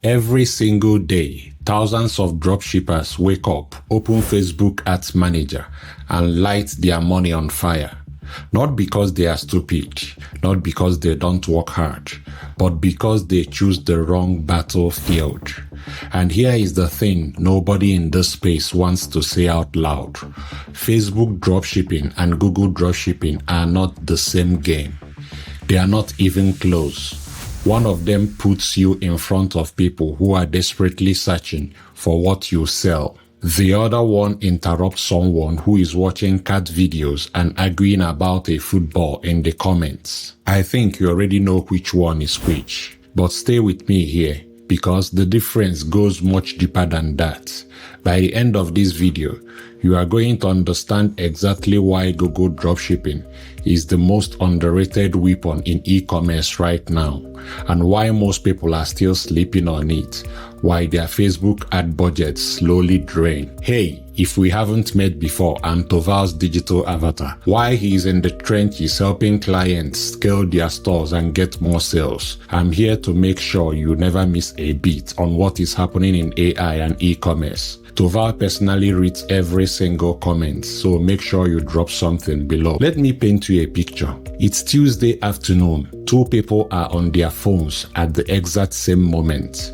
Every single day, thousands of dropshippers wake up, open Facebook Ads Manager, and light their money on fire. Not because they are stupid, not because they don't work hard, but because they choose the wrong battlefield. And here is the thing nobody in this space wants to say out loud. Facebook dropshipping and Google dropshipping are not the same game. They are not even close. One of them puts you in front of people who are desperately searching for what you sell. The other one interrupts someone who is watching cat videos and arguing about a football in the comments. I think you already know which one is which, but stay with me here because the difference goes much deeper than that. By the end of this video, you are going to understand exactly why Google dropshipping is the most underrated weapon in e-commerce right now, and why most people are still sleeping on it, while their Facebook ad budgets slowly drain. Hey, if we haven't met before, I'm Toval's digital avatar. While he's in the trenches helping clients scale their stores and get more sales, I'm here to make sure you never miss a beat on what is happening in AI and e-commerce. Toval personally reads every single comment, so make sure you drop something below. Let me paint you a picture. It's Tuesday afternoon. Two people are on their phones at the exact same moment.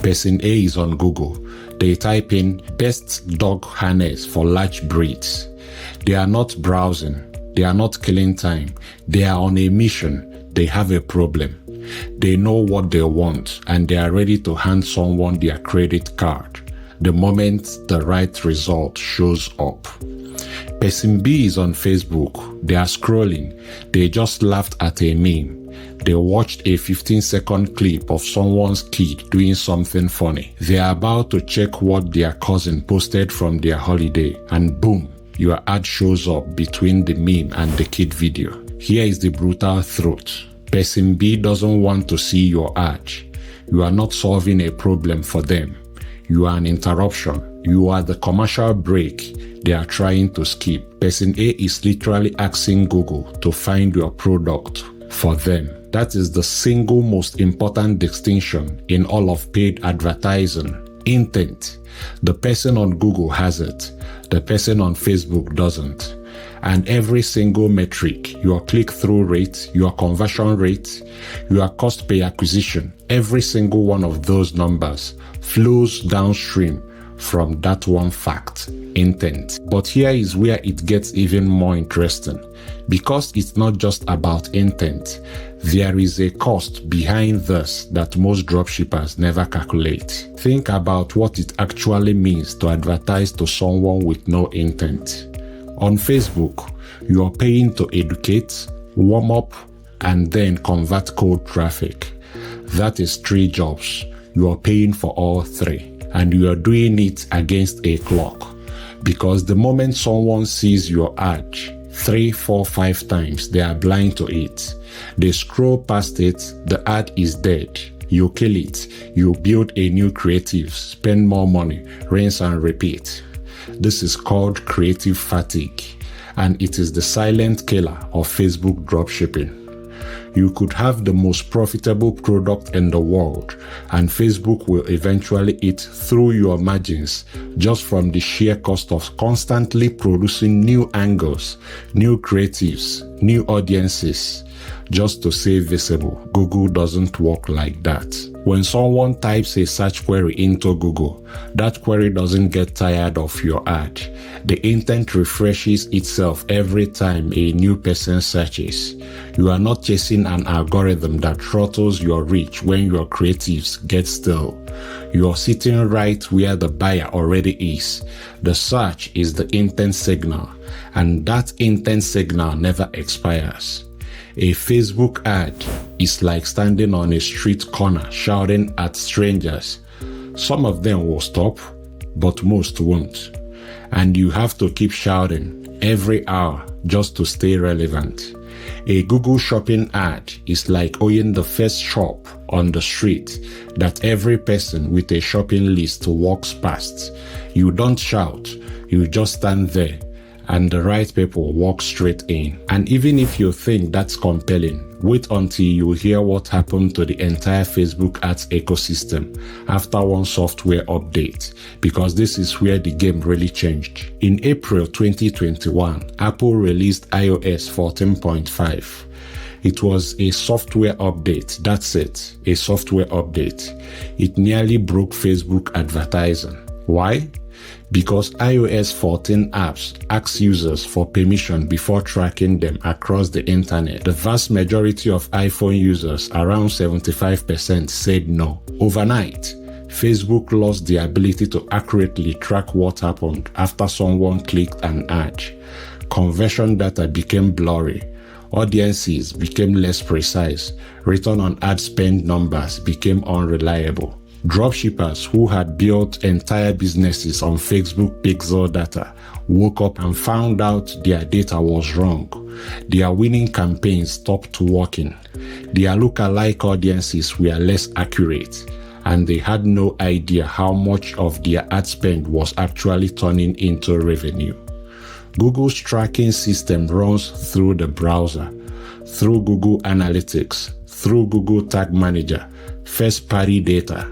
Person A is on Google. They type in best dog harness for large breeds. They are not browsing. They are not killing time. They are on a mission. They have a problem. They know what they want and they are ready to hand someone their credit card the moment the right result shows up. Person B is on Facebook. They are scrolling. They just laughed at a meme. They watched a 15-second clip of someone's kid doing something funny. They are about to check what their cousin posted from their holiday, and boom, your ad shows up between the meme and the kid video. Here is the brutal truth. Person B doesn't want to see your ad. You are not solving a problem for them. You are an interruption. You are the commercial break they are trying to skip. Person A is literally asking Google to find your product for them. That is the single most important distinction in all of paid advertising. Intent. The person on Google has it. The person on Facebook doesn't. And every single metric, your click-through rate, your conversion rate, your cost per acquisition, every single one of those numbers flows downstream from that one fact, intent. But here is where it gets even more interesting. Because it's not just about intent, there is a cost behind this that most dropshippers never calculate. Think about what it actually means to advertise to someone with no intent. On Facebook, you are paying to educate, warm up, and then convert cold traffic. That is 3 jobs. You are paying for all 3, and you are doing it against a clock. Because the moment someone sees your ad 3, 4, 5 times, they are blind to it. They scroll past it, the ad is dead. You kill it, you build a new creative, spend more money, rinse and repeat. This is called creative fatigue, and it is the silent killer of Facebook dropshipping. You could have the most profitable product in the world, and Facebook will eventually eat through your margins just from the sheer cost of constantly producing new angles, new creatives, new audiences, just to stay visible. Google doesn't work like that. When someone types a search query into Google, that query doesn't get tired of your ad. The intent refreshes itself every time a new person searches. You are not chasing an algorithm that throttles your reach when your creatives get stale. You are sitting right where the buyer already is. The search is the intent signal, and that intent signal never expires. A Facebook ad is like standing on a street corner shouting at strangers. Some of them will stop, but most won't. And you have to keep shouting every hour just to stay relevant. A Google shopping ad is like owning the first shop on the street that every person with a shopping list walks past. You don't shout, you just stand there and the right people walk straight in. And even if you think that's compelling, wait until you hear what happened to the entire Facebook ads ecosystem after one software update, because this is where the game really changed. In April 2021, Apple released iOS 14.5. It was a software update. That's it, a software update. It nearly broke Facebook advertising. Why? Because iOS 14 apps ask users for permission before tracking them across the internet. The vast majority of iPhone users, around 75%, said no. Overnight, Facebook lost the ability to accurately track what happened after someone clicked an ad. Conversion data became blurry. Audiences became less precise. Return on ad spend numbers became unreliable. Dropshippers who had built entire businesses on Facebook pixel data woke up and found out their data was wrong. Their winning campaigns stopped working. Their lookalike audiences were less accurate, and they had no idea how much of their ad spend was actually turning into revenue. Google's tracking system runs through the browser, through Google Analytics, through Google Tag Manager, first-party data,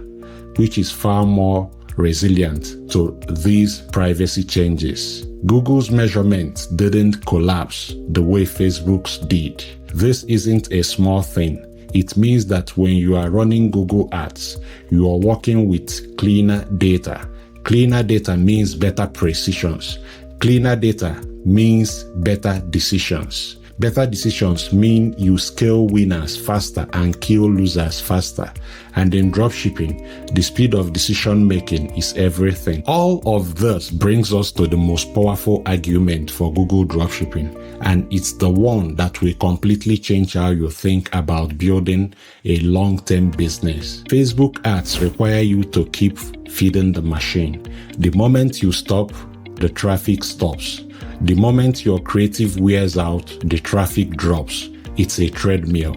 which is far more resilient to these privacy changes. Google's measurements didn't collapse the way Facebook's did. This isn't a small thing. It means that when you are running Google Ads, you are working with cleaner data. Cleaner data means better precisions. Cleaner data means better decisions. Better decisions mean you scale winners faster and kill losers faster. And in dropshipping, the speed of decision making is everything. All of this brings us to the most powerful argument for Google dropshipping, and it's the one that will completely change how you think about building a long-term business. Facebook ads require you to keep feeding the machine. The moment you stop, the traffic stops. The moment your creative wears out, the traffic drops. It's a treadmill.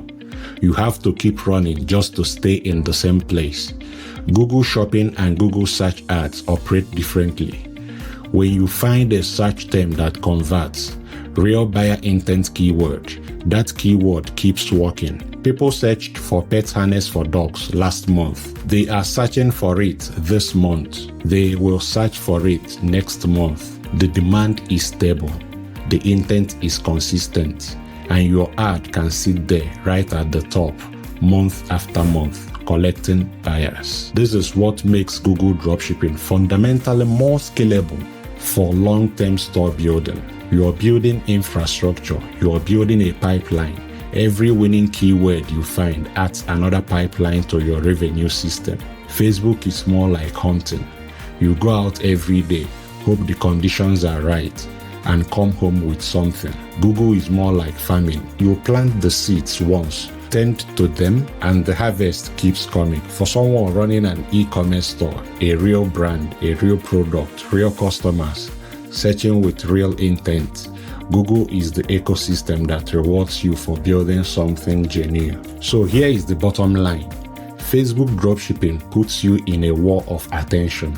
You have to keep running just to stay in the same place. Google Shopping and Google Search ads operate differently. When you find a search term that converts, real buyer intent keyword, that keyword keeps working. People searched for pet harness for dogs last month. They are searching for it this month. They will search for it next month. The demand is stable. The intent is consistent. And your ad can sit there right at the top, month after month, collecting buyers. This is what makes Google dropshipping fundamentally more scalable for long-term store building. You are building infrastructure. You are building a pipeline. Every winning keyword you find adds another pipeline to your revenue system. Facebook is more like hunting. You go out every day, hope the conditions are right, and come home with something. Google is more like farming. You plant the seeds once, tend to them, and the harvest keeps coming. For someone running an e-commerce store, a real brand, a real product, real customers, searching with real intent, Google is the ecosystem that rewards you for building something genuine. So here is the bottom line. Facebook dropshipping puts you in a war of attention.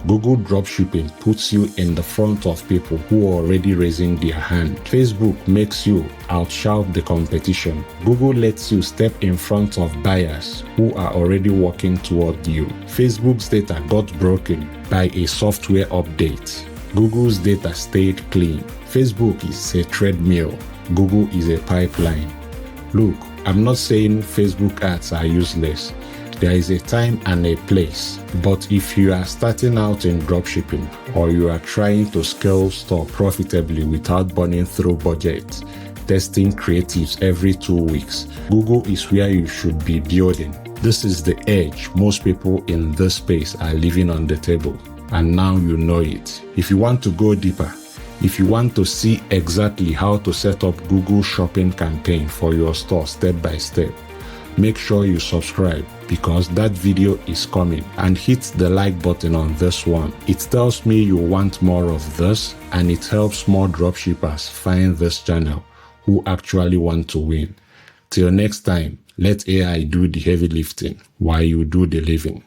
Google dropshipping puts you in the front of people who are already raising their hand. Facebook makes you outshout the competition. Google lets you step in front of buyers who are already working toward you. Facebook's data got broken by a software update. Google's data stayed clean. Facebook is a treadmill. Google is a pipeline. Look, I'm not saying Facebook ads are useless. There is a time and a place. But if you are starting out in dropshipping, or you are trying to scale store profitably without burning through budget, testing creatives every 2 weeks, Google is where you should be building. This is the edge most people in this space are leaving on the table. And now you know it. If you want to go deeper, if you want to see exactly how to set up Google Shopping campaign for your store step by step, make sure you subscribe because that video is coming, and hit the like button on this one. It tells me you want more of this, and it helps more dropshippers find this channel who actually want to win. Till next time, let AI do the heavy lifting while you do the living.